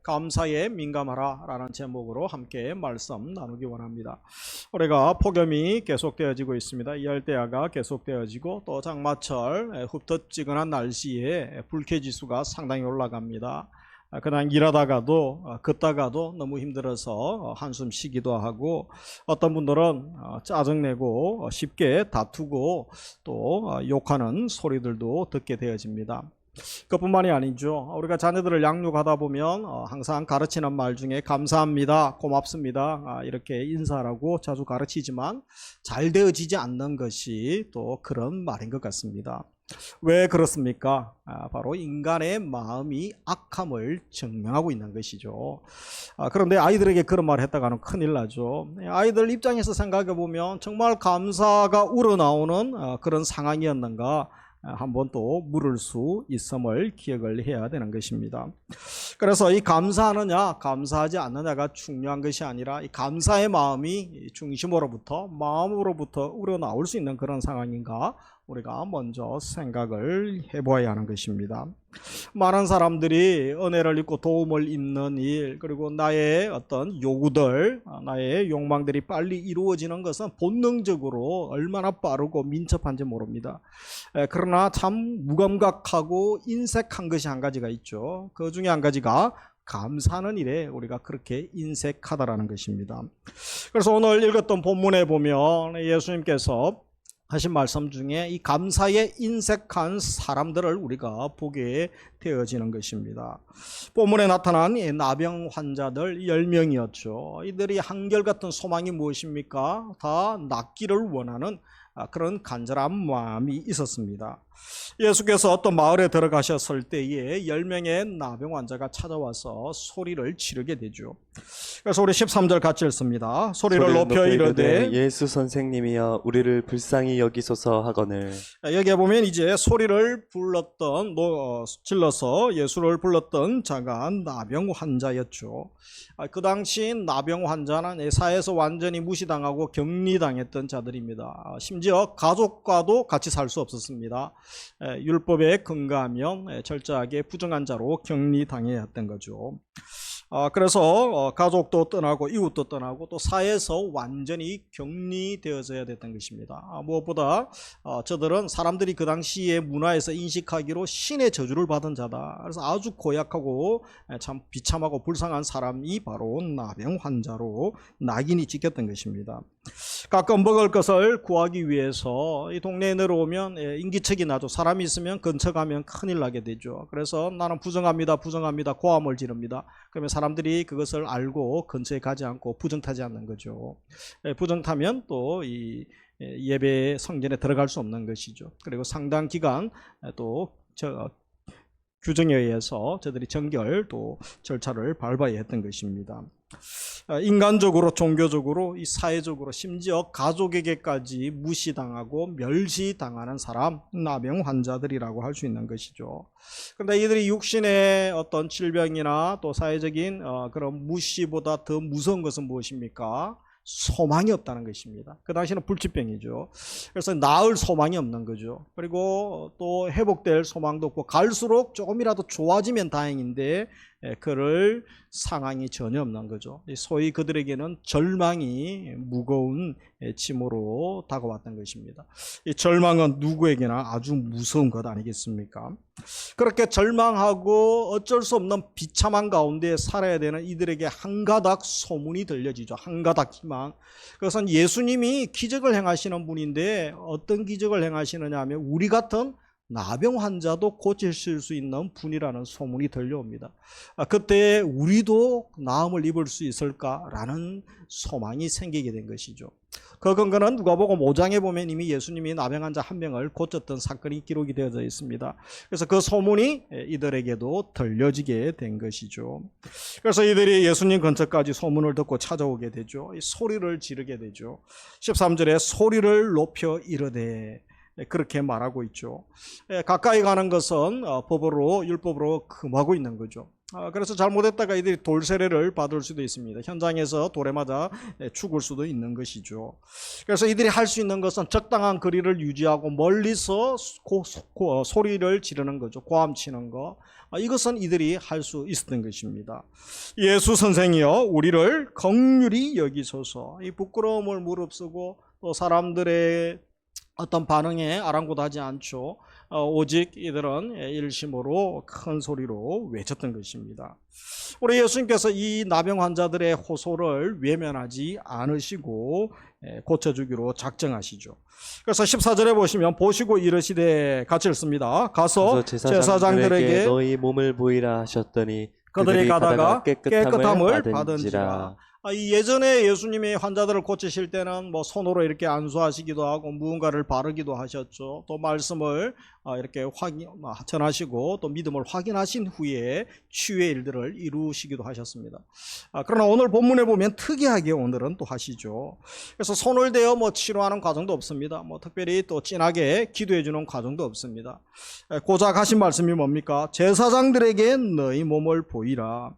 감사에 민감하라 라는 제목으로 함께 말씀 나누기 원합니다. 올해가 폭염이 계속되어지고 있습니다. 열대야가 계속되어지고 또 장마철 흡덧지근한 날씨에 불쾌지수가 상당히 올라갑니다. 그냥 일하다가도 걷다가도 너무 힘들어서 한숨 쉬기도 하고, 어떤 분들은 짜증내고 쉽게 다투고 또 욕하는 소리들도 듣게 되어집니다. 그뿐만이 아니죠. 우리가 자녀들을 양육하다 보면 항상 가르치는 말 중에 감사합니다, 고맙습니다 이렇게 인사하라고 자주 가르치지만 잘 되어지지 않는 것이 또 그런 말인 것 같습니다. 왜 그렇습니까? 바로 인간의 마음이 악함을 증명하고 있는 것이죠. 그런데 아이들에게 그런 말을 했다가는 큰일 나죠. 아이들 입장에서 생각해 보면 정말 감사가 우러나오는 그런 상황이었는가 한번 또 물을 수 있음을 기억을 해야 되는 것입니다. 그래서 이 감사하느냐 감사하지 않느냐가 중요한 것이 아니라 이 감사의 마음이 중심으로부터 마음으로부터 우러나올 수 있는 그런 상황인가 우리가 먼저 생각을 해보아야 하는 것입니다. 많은 사람들이 은혜를 입고 도움을 입는 일, 그리고 나의 어떤 요구들, 나의 욕망들이 빨리 이루어지는 것은 본능적으로 얼마나 빠르고 민첩한지 모릅니다. 그러나 참 무감각하고 인색한 것이 한 가지가 있죠. 그 중에 한 가지가 감사하는 일에 우리가 그렇게 인색하다라는 것입니다. 그래서 오늘 읽었던 본문에 보면 예수님께서 하신 말씀 중에 이 감사에 인색한 사람들을 우리가 보게 되어지는 것입니다. 본문에 나타난 나병 환자들 10명이었죠. 이들이 한결같은 소망이 무엇입니까? 다 낫기를 원하는 그런 간절한 마음이 있었습니다. 예수께서 어떤 마을에 들어가셨을 때에 10명의 나병 환자가 찾아와서 소리를 지르게 되죠. 그래서 우리 13절 같이 읽습니다. 소리를 높여 이르되 예수 선생님이여 우리를 불쌍히 여기소서 하거늘. 여기에 보면 이제 소리를 질러서 예수를 불렀던 자가 나병 환자였죠. 그 당시 나병 환자는 사회에서 완전히 무시당하고 격리당했던 자들입니다. 심지어 가족과도 같이 살 수 없었습니다. 율법에 근거하면 철저하게 부정한 자로 격리당해야 했던 거죠. 그래서 가족도 떠나고 이웃도 떠나고 또 사회에서 완전히 격리되어져야 됐던 것입니다. 무엇보다 저들은 사람들이 그 당시에 문화에서 인식하기로 신의 저주를 받은 자다. 그래서 아주 고약하고 참 비참하고 불쌍한 사람이 바로 나병 환자로 낙인이 찍혔던 것입니다. 가끔 먹을 것을 구하기 위해서 이 동네에 내려오면 인기척이 나죠. 사람이 있으면 근처 가면 큰일 나게 되죠. 그래서 나는 부정합니다 고함을 지릅니다. 그러면 사람들이 그것을 알고 근처에 가지 않고 부정타지 않는 거죠. 부정타면 또 이 예배 성전에 들어갈 수 없는 것이죠. 그리고 상당 기간 또 규정에 의해서 저들이 정결 또 절차를 밟아야 했던 것입니다. 인간적으로, 종교적으로, 이 사회적으로, 심지어 가족에게까지 무시당하고 멸시당하는 사람, 나병 환자들이라고 할 수 있는 것이죠. 그런데 이들이 육신의 어떤 질병이나 또 사회적인 그런 무시보다 더 무서운 것은 무엇입니까? 소망이 없다는 것입니다. 그 당시는 불치병이죠. 그래서 나을 소망이 없는 거죠. 그리고 또 회복될 소망도 없고 갈수록 조금이라도 좋아지면 다행인데 그럴 상황이 전혀 없는 거죠. 소위 그들에게는 절망이 무거운 짐으로 다가왔던 것입니다. 이 절망은 누구에게나 아주 무서운 것 아니겠습니까? 그렇게 절망하고 어쩔 수 없는 비참한 가운데 살아야 되는 이들에게 한 가닥 소문이 들려지죠. 한 가닥 희망. 그것은 예수님이 기적을 행하시는 분인데 어떤 기적을 행하시느냐 하면 우리 같은 나병 환자도 고치실 수 있는 분이라는 소문이 들려옵니다. 그때 우리도 나음을 입을 수 있을까라는 소망이 생기게 된 것이죠. 그 근거는 누가복음 5장에 보면 이미 예수님이 나병 환자 한 명을 고쳤던 사건이 기록이 되어져 있습니다. 그래서 그 소문이 이들에게도 들려지게 된 것이죠. 그래서 이들이 예수님 근처까지 소문을 듣고 찾아오게 되죠. 소리를 지르게 되죠. 13절에 소리를 높여 이르되 그렇게 말하고 있죠. 가까이 가는 것은 법으로 율법으로 금하고 있는 거죠. 그래서 잘못했다가 이들이 돌세례를 받을 수도 있습니다. 현장에서 돌에 맞아 죽을 수도 있는 것이죠. 그래서 이들이 할 수 있는 것은 적당한 거리를 유지하고 멀리서 소리를 지르는 거죠. 고함치는 거. 이것은 이들이 할 수 있었던 것입니다. 예수 선생이여 우리를 긍휼히 여기소서. 이 부끄러움을 무릅쓰고 또 사람들의 어떤 반응에 아랑곳하지 않죠. 오직 이들은 일심으로 큰 소리로 외쳤던 것입니다. 우리 예수님께서 이 나병 환자들의 호소를 외면하지 않으시고 고쳐주기로 작정하시죠. 그래서 14절에 보시면 보시고 이르시되 같이 읽습니다. 가서 제사장들에게 너희 몸을 보이라 하셨더니 그들이 가다가 깨끗함을 받은지라. 받은지라. 이 예전에 예수님이 환자들을 고치실 때는 뭐 손으로 이렇게 안수하시기도 하고 무언가를 바르기도 하셨죠. 또 말씀을 이렇게 전하시고 또 믿음을 확인하신 후에 치유의 일들을 이루시기도 하셨습니다. 그러나 오늘 본문에 보면 특이하게 오늘은 또 하시죠. 그래서 손을 대어 뭐 치료하는 과정도 없습니다. 뭐 특별히 또 진하게 기도해 주는 과정도 없습니다. 고작 하신 말씀이 뭡니까? 제사장들에게 너희 몸을 보이라.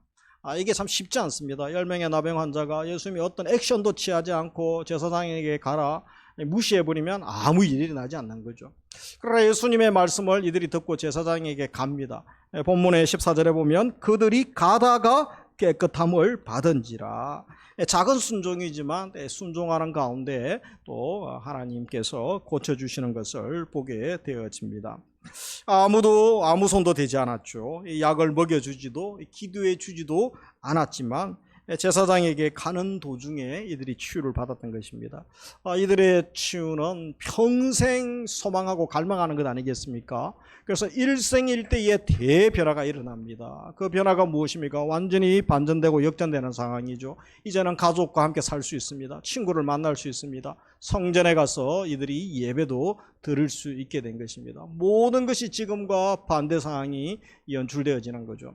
이게 참 쉽지 않습니다. 10명의 나병 환자가 예수님이 어떤 액션도 취하지 않고 제사장에게 가라 무시해버리면 아무 일이 일어나지 않는 거죠. 그러나 예수님의 말씀을 이들이 듣고 제사장에게 갑니다. 본문의 14절에 보면 그들이 가다가 깨끗함을 받은지라. 작은 순종이지만 순종하는 가운데 또 하나님께서 고쳐주시는 것을 보게 되어집니다. 아무 손도 대지 않았죠. 약을 먹여주지도 기도해 주지도 않았지만 제사장에게 가는 도중에 이들이 치유를 받았던 것입니다. 이들의 치유는 평생 소망하고 갈망하는 것 아니겠습니까? 그래서 일생일대의 대변화가 일어납니다. 그 변화가 무엇입니까? 완전히 반전되고 역전되는 상황이죠. 이제는 가족과 함께 살 수 있습니다. 친구를 만날 수 있습니다. 성전에 가서 이들이 예배도 드릴 수 있게 된 것입니다. 모든 것이 지금과 반대 상황이 연출되어지는 거죠.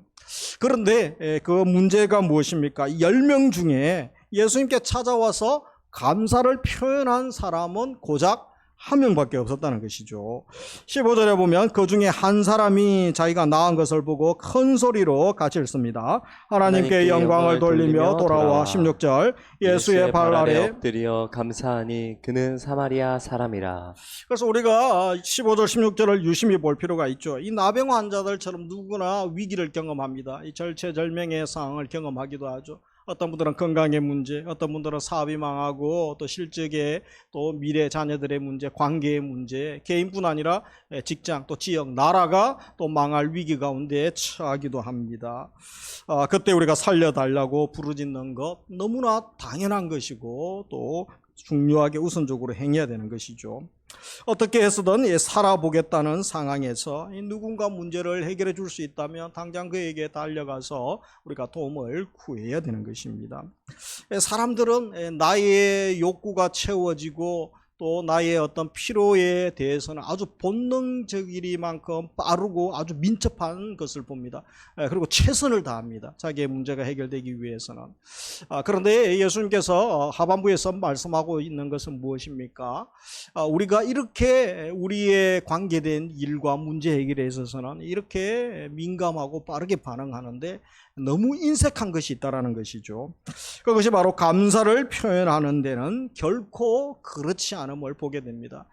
그런데 그 문제가 무엇입니까? 10명 중에 예수님께 찾아와서 감사를 표현한 사람은 고작 한 명밖에 없었다는 것이죠. 15절에 보면 그 중에 한 사람이 자기가 나은 것을 보고 큰 소리로 같이 읽습니다. 하나님께 영광을 돌리며 돌아와 16절 예수의 발 아래 엎드려 감사하니 그는 사마리아 사람이라. 그래서 우리가 15절 16절을 유심히 볼 필요가 있죠. 이 나병 환자들처럼 누구나 위기를 경험합니다. 이 절체절명의 상황을 경험하기도 하죠. 어떤 분들은 건강의 문제, 어떤 분들은 사업이 망하고 또 실적의 또 미래 자녀들의 문제, 관계의 문제, 개인뿐 아니라 직장, 또 지역, 나라가 또 망할 위기 가운데 처하기도 합니다. 그때 우리가 살려달라고 부르짖는 것 너무나 당연한 것이고 또 중요하게 우선적으로 행해야 되는 것이죠. 어떻게 해서든 살아보겠다는 상황에서 누군가 문제를 해결해 줄 수 있다면 당장 그에게 달려가서 우리가 도움을 구해야 되는 것입니다. 사람들은 나의 욕구가 채워지고 또 나의 어떤 필요에 대해서는 아주 본능적이리만큼 빠르고 아주 민첩한 것을 봅니다. 그리고 최선을 다합니다. 자기의 문제가 해결되기 위해서는. 그런데 예수님께서 하반부에서 말씀하고 있는 것은 무엇입니까? 우리가 이렇게 우리의 관계된 일과 문제 해결에 있어서는 이렇게 민감하고 빠르게 반응하는데 너무 인색한 것이 있다는 것이죠. 그것이 바로 감사를 표현하는 데는 결코 그렇지 않음을 보게 됩니다.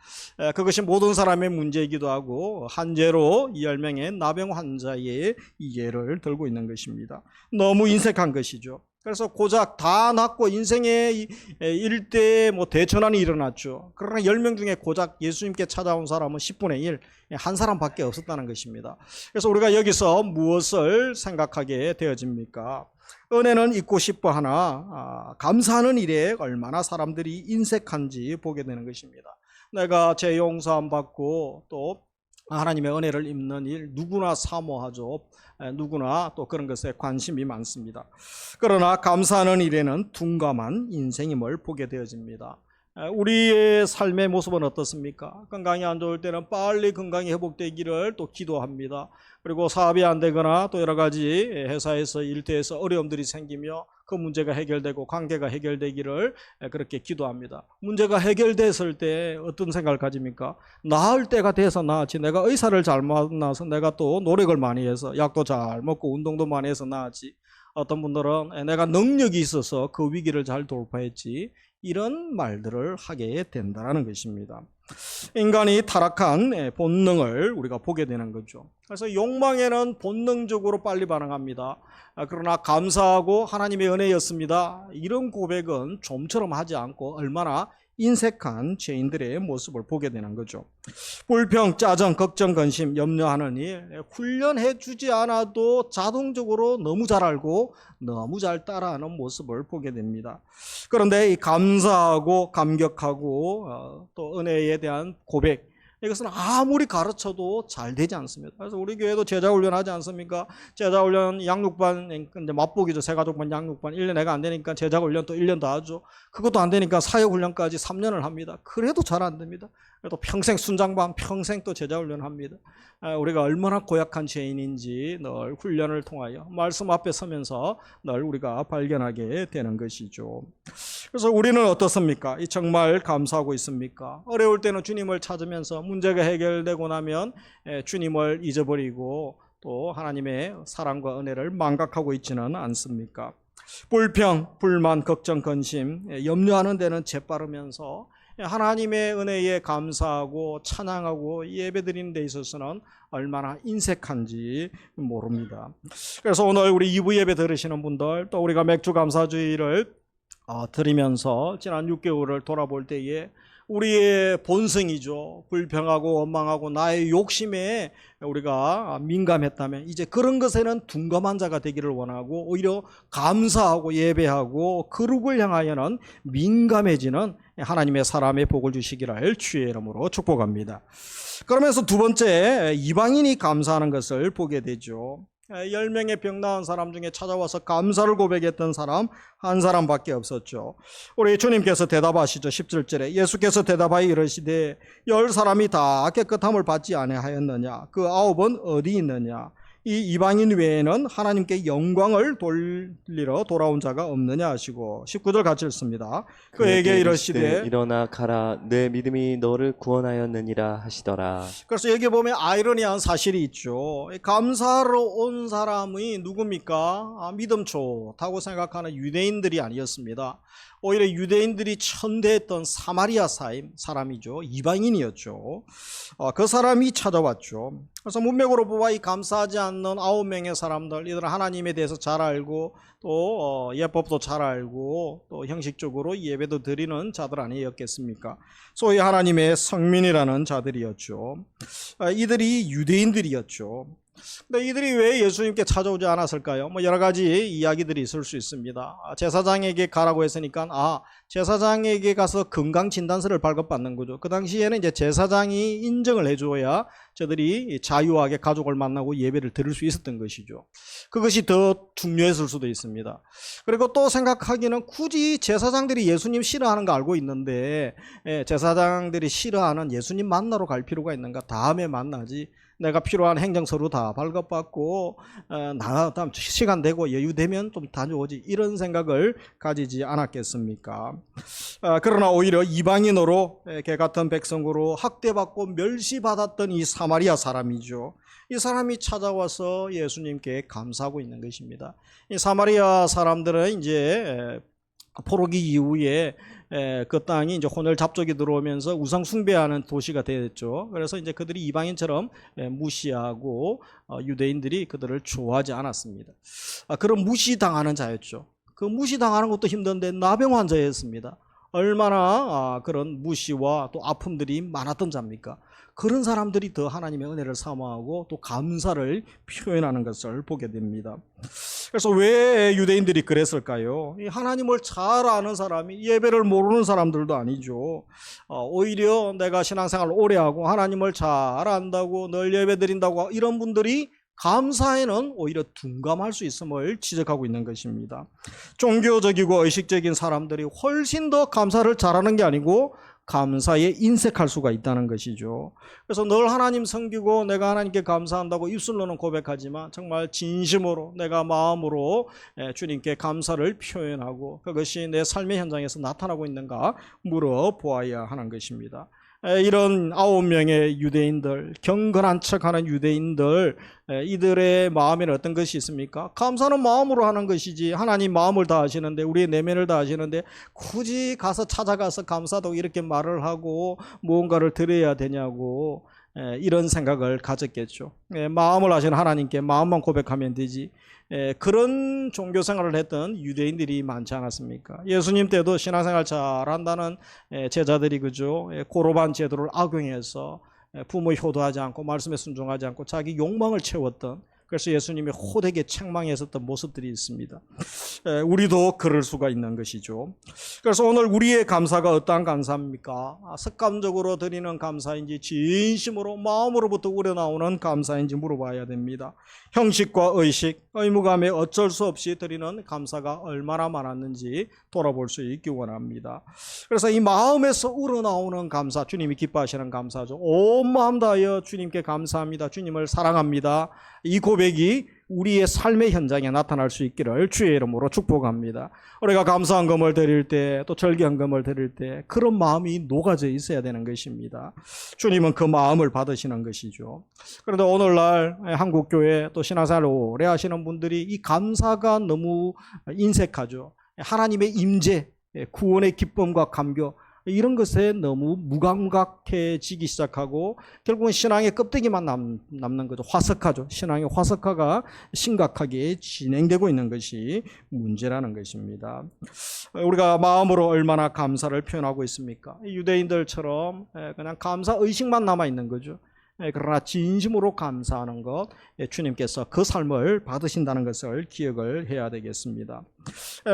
그것이 모든 사람의 문제이기도 하고 한죄로 10명의 나병 환자의 예를 들고 있는 것입니다. 너무 인색한 것이죠. 그래서 고작 다 낫고 인생의 일대에 대천환이 일어났죠. 그러나 10명 중에 고작 예수님께 찾아온 사람은 10분의 1, 한 사람밖에 없었다는 것입니다. 그래서 우리가 여기서 무엇을 생각하게 되어집니까? 은혜는 잊고 싶어 하나 감사하는 일에 얼마나 사람들이 인색한지 보게 되는 것입니다. 내가 제 용서함 받고 또 하나님의 은혜를 입는 일 누구나 사모하죠. 누구나 또 그런 것에 관심이 많습니다. 그러나 감사하는 일에는 둔감한 인생임을 보게 되어집니다. 우리의 삶의 모습은 어떻습니까? 건강이 안 좋을 때는 빨리 건강이 회복되기를 또 기도합니다. 그리고 사업이 안 되거나 또 여러 가지 회사에서 일터에서 어려움들이 생기며 그 문제가 해결되고 관계가 해결되기를 그렇게 기도합니다. 문제가 해결됐을 때 어떤 생각을 가집니까? 나을 때가 돼서 나았지, 내가 의사를 잘 만나서 내가 또 노력을 많이 해서 약도 잘 먹고 운동도 많이 해서 나았지, 어떤 분들은 내가 능력이 있어서 그 위기를 잘 돌파했지, 이런 말들을 하게 된다는 것입니다. 인간이 타락한 본능을 우리가 보게 되는 거죠. 그래서 욕망에는 본능적으로 빨리 반응합니다. 그러나 감사하고 하나님의 은혜였습니다, 이런 고백은 좀처럼 하지 않고 얼마나 인색한 죄인들의 모습을 보게 되는 거죠. 불평, 짜증, 걱정, 근심, 염려하는 일, 훈련해 주지 않아도 자동적으로 너무 잘 알고 너무 잘 따라하는 모습을 보게 됩니다. 그런데 이 감사하고 감격하고 또 은혜에 대한 고백, 이것은 아무리 가르쳐도 잘 되지 않습니다. 그래서 우리 교회도 제자훈련 하지 않습니까? 제자훈련 양육반, 이제 맛보기죠. 새가족반 양육반 1년 애가 안 되니까 제자훈련 또 1년 더 하죠. 그것도 안 되니까 사역훈련까지 3년을 합니다. 그래도 잘 안 됩니다. 그래도 평생 순장반, 평생 또 제자훈련 합니다. 우리가 얼마나 고약한 죄인인지 늘 훈련을 통하여 말씀 앞에 서면서 늘 우리가 발견하게 되는 것이죠. 그래서 우리는 어떻습니까? 정말 감사하고 있습니까? 어려울 때는 주님을 찾으면서 문제가 해결되고 나면 주님을 잊어버리고 또 하나님의 사랑과 은혜를 망각하고 있지는 않습니까? 불평, 불만, 걱정, 근심, 염려하는 데는 재빠르면서 하나님의 은혜에 감사하고 찬양하고 예배드리는 데 있어서는 얼마나 인색한지 모릅니다. 그래서 오늘 우리 2부 예배 들으시는 분들, 또 우리가 맥주 감사주의를 드리면서 지난 6개월을 돌아볼 때에 우리의 본성이죠, 불평하고 원망하고 나의 욕심에 우리가 민감했다면 이제 그런 것에는 둔감한 자가 되기를 원하고 오히려 감사하고 예배하고 거룩을 향하여는 민감해지는 하나님의 사람의 복을 주시기를 주의 이름으로 축복합니다. 그러면서 두 번째, 이방인이 감사하는 것을 보게 되죠. 10명의 병 나은 사람 중에 찾아와서 감사를 고백했던 사람 한 사람밖에 없었죠. 우리 주님께서 대답하시죠. 17절에 예수께서 대답하여 이르시되 10사람이 다 깨끗함을 받지 아니하였느냐? 그 9은 어디 있느냐? 이 이방인 외에는 하나님께 영광을 돌리러 돌아온 자가 없느냐 하시고 19절 같이 읽습니다. 그에게 이르시되 일어나 가라, 내 믿음이 너를 구원하였느니라 하시더라. 그래서 여기 보면 아이러니한 사실이 있죠. 감사하러 온 사람이 누굽니까? 믿음 좋다고 생각하는 유대인들이 아니었습니다. 오히려 유대인들이 천대했던 사마리아 사람이죠. 이방인이었죠. 그 사람이 찾아왔죠. 그래서 문맥으로 보아 이 감사하지 않는 9명의 사람들, 이들은 하나님에 대해서 잘 알고 또 예법도 잘 알고 또 형식적으로 예배도 드리는 자들 아니었겠습니까? 소위 하나님의 성민이라는 자들이었죠. 이들이 유대인들이었죠. 근데 이들이 왜 예수님께 찾아오지 않았을까요? 여러 가지 이야기들이 있을 수 있습니다. 제사장에게 가라고 했으니까 제사장에게 가서 건강 진단서를 발급받는 거죠. 그 당시에는 이제 제사장이 인정을 해줘야 저들이 자유하게 가족을 만나고 예배를 드릴 수 있었던 것이죠. 그것이 더 중요했을 수도 있습니다. 그리고 또 생각하기는 굳이 제사장들이 예수님 싫어하는 거 알고 있는데 제사장들이 싫어하는 예수님 만나러 갈 필요가 있는가? 다음에 만나지. 내가 필요한 행정서류 다 발급받고 다음 시간 되고 여유되면 좀 다녀오지, 이런 생각을 가지지 않았겠습니까? 그러나 오히려 이방인으로 개 같은 백성으로 학대받고 멸시받았던 이 사마리아 사람이죠. 이 사람이 찾아와서 예수님께 감사하고 있는 것입니다. 이 사마리아 사람들은 이제 포로기 이후에 그 땅이 이제 혼혈 잡족이 들어오면서 우상 숭배하는 도시가 됐죠. 그래서 이제 그들이 이방인처럼 무시하고 유대인들이 그들을 좋아하지 않았습니다. 그런 무시당하는 자였죠. 그 무시당하는 것도 힘든데 나병 환자였습니다. 얼마나 그런 무시와 또 아픔들이 많았던 자입니까? 그런 사람들이 더 하나님의 은혜를 사모하고 또 감사를 표현하는 것을 보게 됩니다. 그래서 왜 유대인들이 그랬을까요? 하나님을 잘 아는 사람이 예배를 모르는 사람들도 아니죠. 오히려 내가 신앙생활을 오래 하고 하나님을 잘 안다고 늘 예배 드린다고 이런 분들이 감사에는 오히려 둔감할 수 있음을 지적하고 있는 것입니다. 종교적이고 의식적인 사람들이 훨씬 더 감사를 잘하는 게 아니고 감사에 인색할 수가 있다는 것이죠. 그래서 늘 하나님 섬기고 내가 하나님께 감사한다고 입술로는 고백하지만 정말 진심으로 내가 마음으로 주님께 감사를 표현하고 그것이 내 삶의 현장에서 나타나고 있는가 물어보아야 하는 것입니다. 이런 9명의 유대인들, 경건한 척하는 유대인들, 이들의 마음에는 어떤 것이 있습니까? 감사는 마음으로 하는 것이지 하나님 마음을 다 아시는데 우리의 내면을 다 아시는데 굳이 가서 찾아가서 감사도 이렇게 말을 하고 무언가를 드려야 되냐고 이런 생각을 가졌겠죠. 마음을 아시는 하나님께 마음만 고백하면 되지. 그런 종교 생활을 했던 유대인들이 많지 않았습니까? 예수님 때도 신앙생활 잘한다는 제자들이 그죠? 고로반 제도를 악용해서 부모 효도하지 않고 말씀에 순종하지 않고 자기 욕망을 채웠던, 그래서 예수님이 호되게 책망했었던 모습들이 있습니다. 우리도 그럴 수가 있는 것이죠. 그래서 오늘 우리의 감사가 어떠한 감사입니까? 습관적으로 드리는 감사인지 진심으로 마음으로부터 우러나오는 감사인지 물어봐야 됩니다. 형식과 의식, 의무감에 어쩔 수 없이 드리는 감사가 얼마나 많았는지 돌아볼 수 있기 원합니다. 그래서 이 마음에서 우러나오는 감사, 주님이 기뻐하시는 감사죠. 온 마음 다하여 주님께 감사합니다. 주님을 사랑합니다. 이 고백이 우리의 삶의 현장에 나타날 수 있기를 주의 이름으로 축복합니다. 우리가 감사헌금을 드릴 때 또 절기헌금을 드릴 때 그런 마음이 녹아져 있어야 되는 것입니다. 주님은 그 마음을 받으시는 것이죠. 그런데 오늘날 한국교회 또 신앙생활을 오래 하시는 분들이 이 감사가 너무 인색하죠. 하나님의 임재, 구원의 기쁨과 감격 이런 것에 너무 무감각해지기 시작하고 결국은 신앙의 껍데기만 남는 거죠. 화석화죠. 신앙의 화석화가 심각하게 진행되고 있는 것이 문제라는 것입니다. 우리가 마음으로 얼마나 감사를 표현하고 있습니까? 유대인들처럼 그냥 감사 의식만 남아있는 거죠. 그러나 진심으로 감사하는 것, 주님께서 그 삶을 받으신다는 것을 기억을 해야 되겠습니다.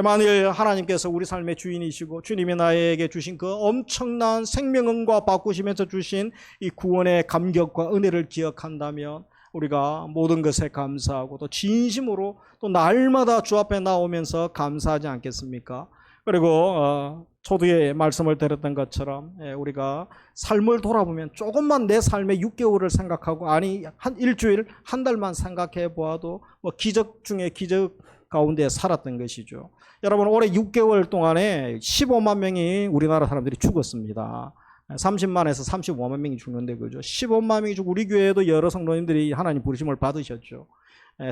만일 하나님께서 우리 삶의 주인이시고 주님이 나에게 주신 그 엄청난 생명은과 바꾸시면서 주신 이 구원의 감격과 은혜를 기억한다면 우리가 모든 것에 감사하고 또 진심으로 또 날마다 주 앞에 나오면서 감사하지 않겠습니까? 그리고 초두에 말씀을 드렸던 것처럼 우리가 삶을 돌아보면 조금만 내 삶의 6개월을 생각하고 아니 한 일주일, 한 달만 생각해 보아도 뭐 기적 중에 기적 가운데 살았던 것이죠. 여러분 올해 6개월 동안에 15만 명이 우리나라 사람들이 죽었습니다. 30만에서 35만 명이 죽는데 그죠? 15만 명이 죽고 우리 교회에도 여러 성도님들이 하나님 부르심을 받으셨죠.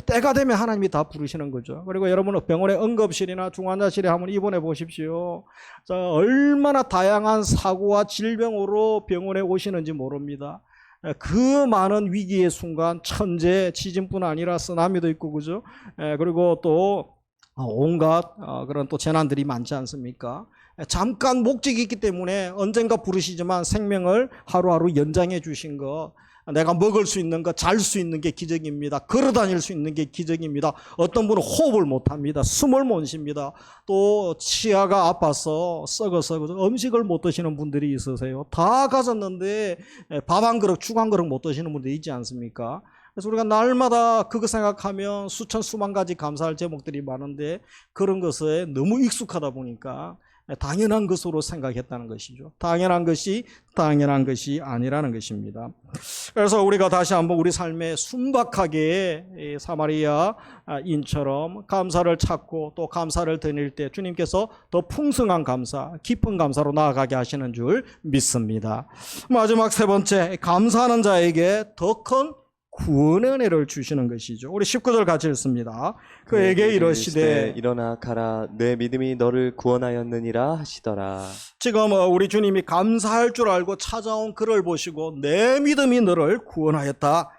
때가 되면 하나님이 다 부르시는 거죠. 그리고 여러분 병원의 응급실이나 중환자실에 한번 입원해 보십시오. 얼마나 다양한 사고와 질병으로 병원에 오시는지 모릅니다. 그 많은 위기의 순간 천재, 지진뿐 아니라 쓰나미도 있고 그죠? 그리고 또 온갖 그런 또 재난들이 많지 않습니까? 잠깐 목적이 있기 때문에 언젠가 부르시지만 생명을 하루하루 연장해 주신 것, 내가 먹을 수 있는 것, 잘 수 있는 게 기적입니다. 걸어 다닐 수 있는 게 기적입니다. 어떤 분은 호흡을 못합니다. 숨을 못 쉽니다. 또 치아가 아파서 썩어서 음식을 못 드시는 분들이 있으세요. 다 가졌는데 밥 한 그릇, 죽 한 그릇 못 드시는 분들이 있지 않습니까? 그래서 우리가 날마다 그거 생각하면 수천 수만 가지 감사할 제목들이 많은데 그런 것에 너무 익숙하다 보니까 당연한 것으로 생각했다는 것이죠. 당연한 것이 아니라는 것입니다. 그래서 우리가 다시 한번 우리 삶에 순박하게 사마리아인처럼 감사를 찾고 또 감사를 드릴 때 주님께서 더 풍성한 감사, 깊은 감사로 나아가게 하시는 줄 믿습니다. 마지막 세 번째, 감사하는 자에게 더 큰 구원의 은혜를 주시는 것이죠. 우리 19절 같이 읽습니다. 그에게 이르시되 일어나 가라 내 믿음이 너를 구원하였느니라 하시더라. 지금 우리 주님이 감사할 줄 알고 찾아온 그를 보시고 내 믿음이 너를 구원하였다.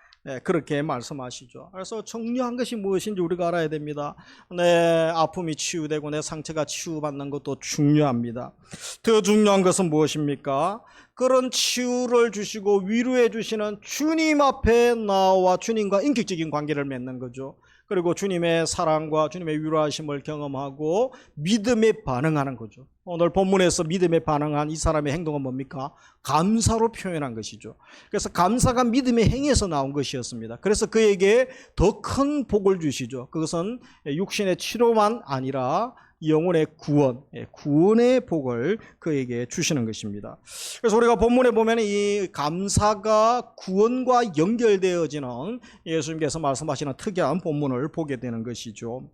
그렇게 말씀하시죠. 그래서 중요한 것이 무엇인지 우리가 알아야 됩니다. 내 아픔이 치유되고 내 상처가 치유받는 것도 중요합니다. 더 중요한 것은 무엇입니까? 그런 치유를 주시고 위로해 주시는 주님 앞에 나와 주님과 인격적인 관계를 맺는 거죠. 그리고 주님의 사랑과 주님의 위로하심을 경험하고 믿음에 반응하는 거죠. 오늘 본문에서 믿음에 반응한 이 사람의 행동은 뭡니까? 감사로 표현한 것이죠. 그래서 감사가 믿음의 행위에서 나온 것이었습니다. 그래서 그에게 더 큰 복을 주시죠. 그것은 육신의 치료만 아니라 영혼의 구원, 구원의 복을 그에게 주시는 것입니다. 그래서 우리가 본문에 보면 이 감사가 구원과 연결되어지는 예수님께서 말씀하시는 특이한 본문을 보게 되는 것이죠.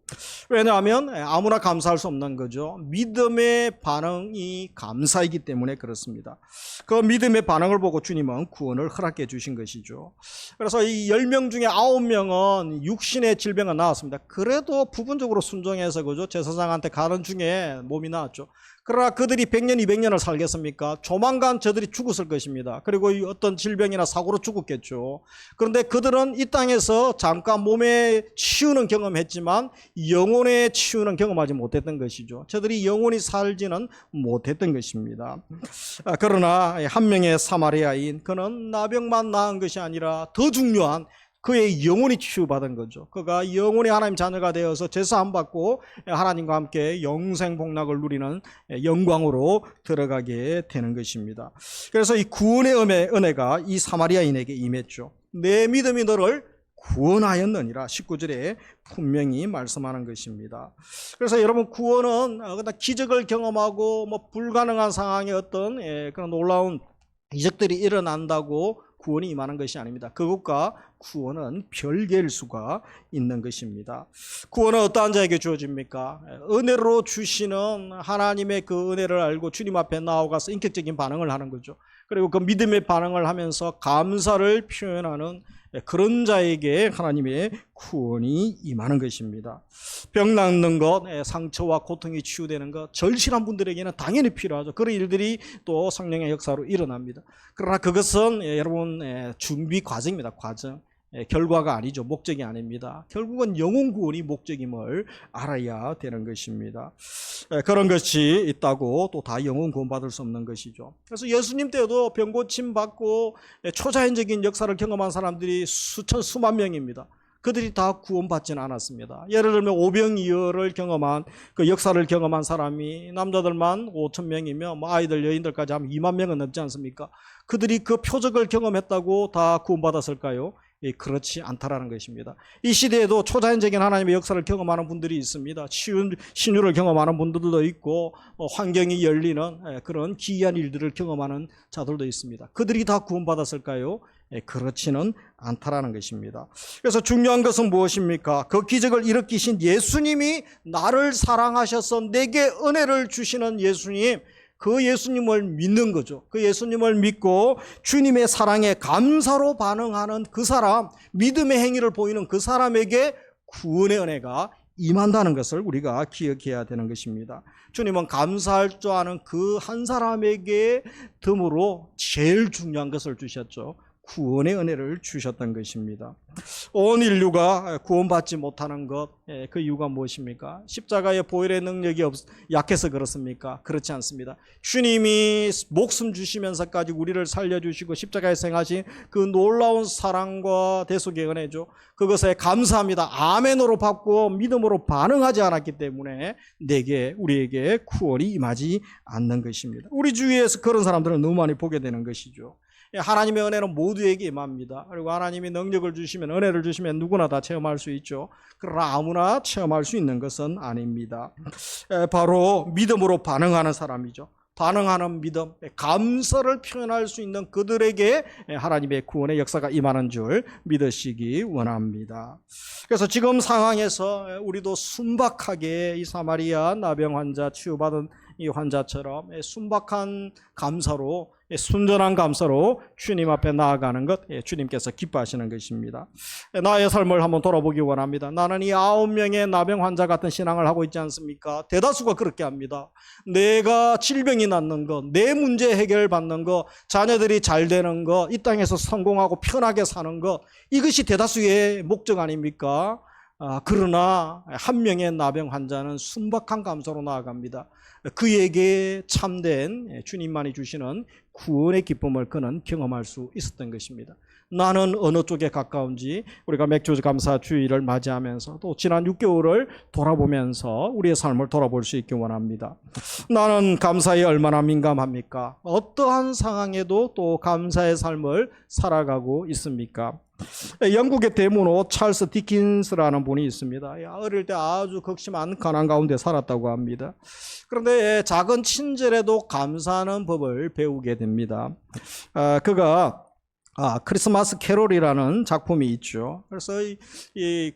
왜냐하면 아무나 감사할 수 없는 거죠. 믿음의 반응이 감사이기 때문에 그렇습니다. 그 믿음의 반응을 보고 주님은 구원을 허락해 주신 것이죠. 그래서 이 10명 중에 9명은 육신의 질병은 나왔습니다. 그래도 부분적으로 순종해서 그죠? 제사장한테 가는 중에 몸이 나왔죠. 그러나 그들이 100년, 200년을 살겠습니까? 조만간 저들이 죽었을 것입니다. 그리고 어떤 질병이나 사고로 죽었겠죠. 그런데 그들은 이 땅에서 잠깐 몸에 치유는 경험했지만 영혼의 치유는 경험하지 못했던 것이죠. 저들이 영혼이 살지는 못했던 것입니다. 그러나 한 명의 사마리아인, 그는 나병만 나은 것이 아니라 더 중요한 그의 영혼이 치유받은 거죠. 그가 영혼의 하나님 자녀가 되어서 제사 안 받고 하나님과 함께 영생 복락을 누리는 영광으로 들어가게 되는 것입니다. 그래서 이 구원의 은혜가 이 사마리아인에게 임했죠. 내 믿음이 너를 구원하였느니라 19절에 분명히 말씀하는 것입니다. 그래서 여러분, 구원은 기적을 경험하고 불가능한 상황에 어떤 그런 놀라운 이적들이 일어난다고 구원이 임하는 것이 아닙니다. 그것과 구원은 별개일 수가 있는 것입니다. 구원은 어떠한 자에게 주어집니까? 은혜로 주시는 하나님의 그 은혜를 알고 주님 앞에 나아가서 인격적인 반응을 하는 거죠. 그리고 그 믿음의 반응을 하면서 감사를 표현하는 그런 자에게 하나님의 구원이 임하는 것입니다. 병 낫는 것, 상처와 고통이 치유되는 것, 절실한 분들에게는 당연히 필요하죠. 그런 일들이 또 성령의 역사로 일어납니다. 그러나 그것은 여러분 준비 과정입니다. 과정. 결과가 아니죠. 목적이 아닙니다. 결국은 영혼 구원이 목적임을 알아야 되는 것입니다. 그런 것이 있다고 또 다 영혼 구원 받을 수 없는 것이죠. 그래서 예수님 때도 병 고침 받고 초자연적인 역사를 경험한 사람들이 수만 명입니다. 그들이 다 구원받지는 않았습니다. 예를 들면 오병이어를 경험한 그 역사를 경험한 사람이 남자들만 5,000명이며 아이들 여인들까지 하면 2만 명은 넘지 않습니까? 그들이 그 표적을 경험했다고 다 구원받았을까요? 그렇지 않다라는 것입니다. 이 시대에도 초자연적인 하나님의 역사를 경험하는 분들이 있습니다. 신유를 경험하는 분들도 있고 환경이 열리는 그런 기이한 일들을 경험하는 자들도 있습니다. 그들이 다 구원받았을까요? 그렇지는 않다라는 것입니다. 그래서 중요한 것은 무엇입니까? 그 기적을 일으키신 예수님이 나를 사랑하셔서 내게 은혜를 주시는 예수님, 그 예수님을 믿는 거죠. 그 예수님을 믿고 주님의 사랑에 감사로 반응하는 그 사람, 믿음의 행위를 보이는 그 사람에게 구원의 은혜가 임한다는 것을 우리가 기억해야 되는 것입니다. 주님은 감사할 줄 아는 그 한 사람에게 덤으로 제일 중요한 것을 주셨죠. 구원의 은혜를 주셨던 것입니다. 온 인류가 구원받지 못하는 것, 그 이유가 무엇입니까? 십자가의 보혈의 능력이 약해서 그렇습니까? 그렇지 않습니다. 주님이 목숨 주시면서까지 우리를 살려주시고 십자가에 생하신 그 놀라운 사랑과 대속의 은혜죠. 그것에 감사합니다. 아멘으로 받고 믿음으로 반응하지 않았기 때문에 우리에게 구원이 임하지 않는 것입니다. 우리 주위에서 그런 사람들을 너무 많이 보게 되는 것이죠. 하나님의 은혜는 모두에게 임합니다. 그리고 하나님이 능력을 주시면, 은혜를 주시면 누구나 다 체험할 수 있죠. 그러나 아무나 체험할 수 있는 것은 아닙니다. 바로 믿음으로 반응하는 사람이죠. 반응하는 믿음, 감사를 표현할 수 있는 그들에게 하나님의 구원의 역사가 임하는 줄 믿으시기 원합니다. 그래서 지금 상황에서 우리도 순박하게 이 사마리아 나병 환자 치유받은 이 환자처럼 순박한 감사로, 순전한 감사로 주님 앞에 나아가는 것, 주님께서 기뻐하시는 것입니다. 나의 삶을 한번 돌아보기 원합니다. 나는 이 9명의 나병 환자 같은 신앙을 하고 있지 않습니까? 대다수가 그렇게 합니다. 내가 질병이 낫는 것, 내 문제 해결받는 것, 자녀들이 잘 되는 것, 이 땅에서 성공하고 편하게 사는 것, 이것이 대다수의 목적 아닙니까? 그러나 한 명의 나병 환자는 순박한 감사로 나아갑니다. 그에게 참된 주님만이 주시는 구원의 기쁨을 그는 경험할 수 있었던 것입니다. 나는 어느 쪽에 가까운지 우리가 맥주감사 주일을 맞이하면서 또 지난 6개월을 돌아보면서 우리의 삶을 돌아볼 수 있기 원합니다. 나는 감사에 얼마나 민감합니까? 어떠한 상황에도 또 감사의 삶을 살아가고 있습니까? 영국의 대문호 찰스 디킨스라는 분이 있습니다. 어릴 때 아주 극심한 가난 가운데 살았다고 합니다. 그런데 작은 친절에도 감사하는 법을 배우게 됩니다. 그가 크리스마스 캐롤이라는 작품이 있죠. 그래서 이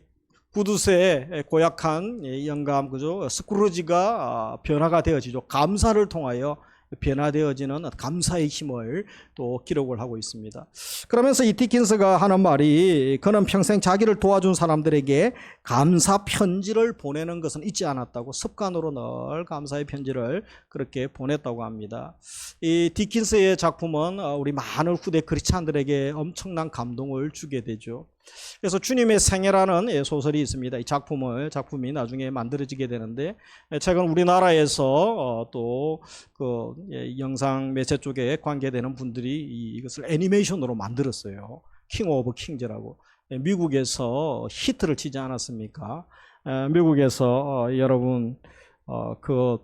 구두쇠에 고약한 영감, 그죠? 스크루지가 변화가 되어지죠. 감사를 통하여 변화되어지는 감사의 힘을 또 기록을 하고 있습니다. 그러면서 이 디킨스가 하는 말이, 그는 평생 자기를 도와준 사람들에게 감사 편지를 보내는 것은 잊지 않았다고, 습관으로 늘 감사의 편지를 그렇게 보냈다고 합니다. 이 디킨스의 작품은 우리 많은 후대 크리스찬들에게 엄청난 감동을 주게 되죠. 그래서 주님의 생애라는 소설이 있습니다. 이 작품이 나중에 만들어지게 되는데, 최근 우리나라에서 또 그 영상 매체 쪽에 관계되는 분들이 이것을 애니메이션으로 만들었어요. 킹 오브 킹즈라고. 미국에서 히트를 치지 않았습니까? 미국에서 여러분 그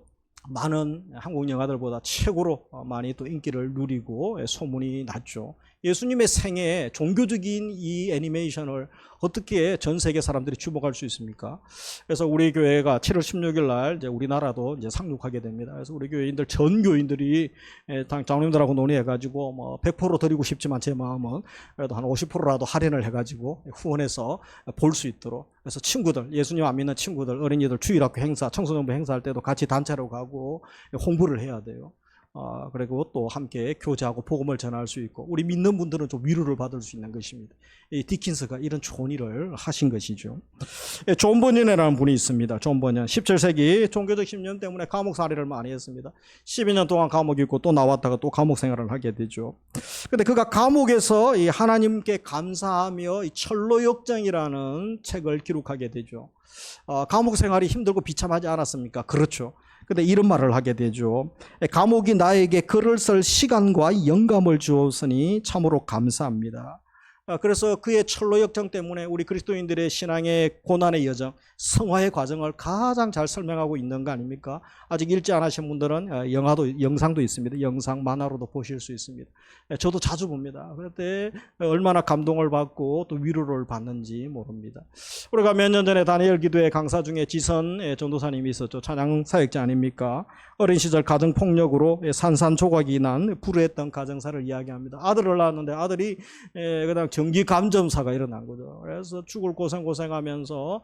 많은 한국 영화들보다 최고로 많이 또 인기를 누리고 소문이 났죠. 예수님의 생애에 종교적인 이 애니메이션을 어떻게 전 세계 사람들이 주목할 수 있습니까? 그래서 우리 교회가 7월 16일 날 이제 우리나라도 이제 상륙하게 됩니다. 그래서 우리 교회인들 전 교인들이 장로님들하고 논의해가지고 뭐 100% 드리고 싶지만 제 마음은 그래도 한 50%라도 할인을 해가지고 후원해서 볼 수 있도록. 그래서 친구들, 예수님 안 믿는 친구들, 어린이들 주일학교 행사, 청소년부 행사할 때도 같이 단체로 가고 홍보를 해야 돼요. 그리고 또 함께 교제하고 복음을 전할 수 있고, 우리 믿는 분들은 좀 위로를 받을 수 있는 것입니다. 이 디킨스가 이런 좋은 일을 하신 것이죠. 존 버년이라는 분이 있습니다. 존 버년, 17세기 종교적 신념 때문에 감옥살이를 많이 했습니다. 12년 동안 감옥에 있고 또 나왔다가 또 감옥 생활을 하게 되죠. 근데 그가 감옥에서 이 하나님께 감사하며 이 철로역정이라는 책을 기록하게 되죠. 감옥 생활이 힘들고 비참하지 않았습니까? 그렇죠. 근데 이런 말을 하게 되죠. 감옥이 나에게 글을 쓸 시간과 영감을 주었으니 참으로 감사합니다. 그래서 그의 철로역정 때문에 우리 그리스도인들의 신앙의 고난의 여정, 성화의 과정을 가장 잘 설명하고 있는 거 아닙니까? 아직 읽지 않으신 분들은 영상도 있습니다. 영상 만화로도 보실 수 있습니다. 저도 자주 봅니다. 그때 얼마나 감동을 받고 또 위로를 받는지 모릅니다. 우리가 몇 년 전에 다니엘 기도회 강사 중에 지선 전도사님이 있었죠. 찬양 사역자 아닙니까? 어린 시절 가정폭력으로 산산조각이 난 불우했던 가정사를 이야기합니다. 아들을 낳았는데 아들이 그냥 전기 감점사가 일어난 거죠. 그래서 죽을 고생하면서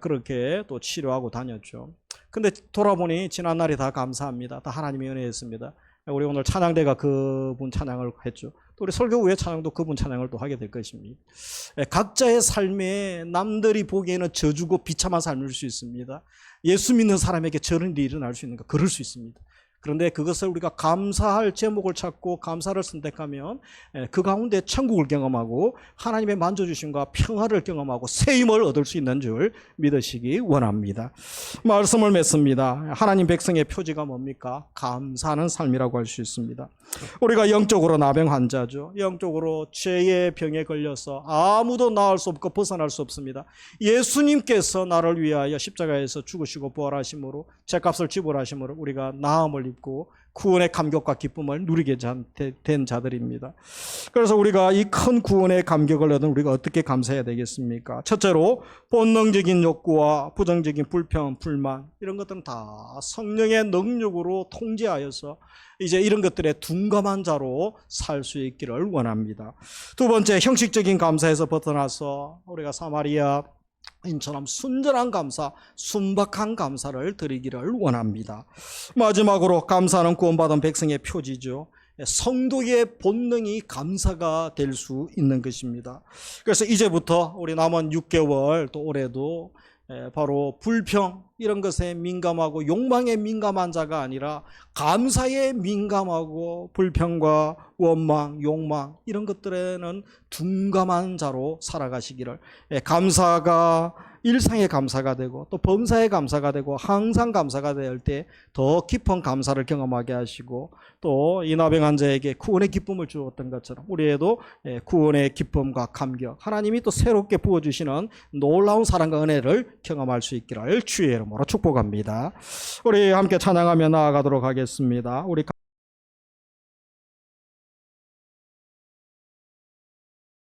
그렇게 또 치료하고 다녔죠. 근데 돌아보니 지난 날이 다 감사합니다. 다 하나님의 은혜였습니다. 우리 오늘 찬양대가 그분 찬양을 했죠. 또 우리 설교 후에 찬양도 그분 찬양을 또 하게 될 것입니다. 각자의 삶에 남들이 보기에는 저주고 비참한 삶일 수 있습니다. 예수 믿는 사람에게 저런 일이 일어날 수 있는가? 그럴 수 있습니다. 그런데 그것을 우리가 감사할 제목을 찾고 감사를 선택하면 그 가운데 천국을 경험하고 하나님의 만져주심과 평화를 경험하고 세임을 얻을 수 있는 줄 믿으시기 원합니다. 말씀을 맺습니다. 하나님 백성의 표지가 뭡니까? 감사하는 삶이라고 할 수 있습니다. 우리가 영적으로 나병 환자죠. 영적으로 죄의 병에 걸려서 아무도 나을 수 없고 벗어날 수 없습니다. 예수님께서 나를 위하여 십자가에서 죽으시고 부활하심으로 죄값을 지불하심으로 우리가 나음을 입고 구원의 감격과 기쁨을 누리게 된 자들입니다. 그래서 우리가 이 큰 구원의 감격을 얻은 우리가 어떻게 감사해야 되겠습니까? 첫째로 본능적인 욕구와 부정적인 불평, 불만 이런 것들은 다 성령의 능력으로 통제하여서 이제 이런 것들에 둔감한 자로 살 수 있기를 원합니다. 두 번째, 형식적인 감사에서 벗어나서 우리가 사마리아 인처럼 순전한 감사, 순박한 감사를 드리기를 원합니다. 마지막으로 감사는 구원받은 백성의 표지죠. 성도의 본능이 감사가 될 수 있는 것입니다. 그래서 이제부터 우리 남은 6개월 또 올해도 바로 불평 이런 것에 민감하고 욕망에 민감한 자가 아니라 감사에 민감하고 불평과 원망, 욕망 이런 것들에는 둔감한 자로 살아가시기를, 감사가 일상의 감사가 되고 또 범사의 감사가 되고 항상 감사가 될 때 더 깊은 감사를 경험하게 하시고, 또 이 나병 환자에게 구원의 기쁨을 주었던 것처럼 우리에도 구원의 기쁨과 감격, 하나님이 또 새롭게 부어주시는 놀라운 사랑과 은혜를 경험할 수 있기를 주의 이름으로 축복합니다. 우리 함께 찬양하며 나아가도록 하겠습니다. 우리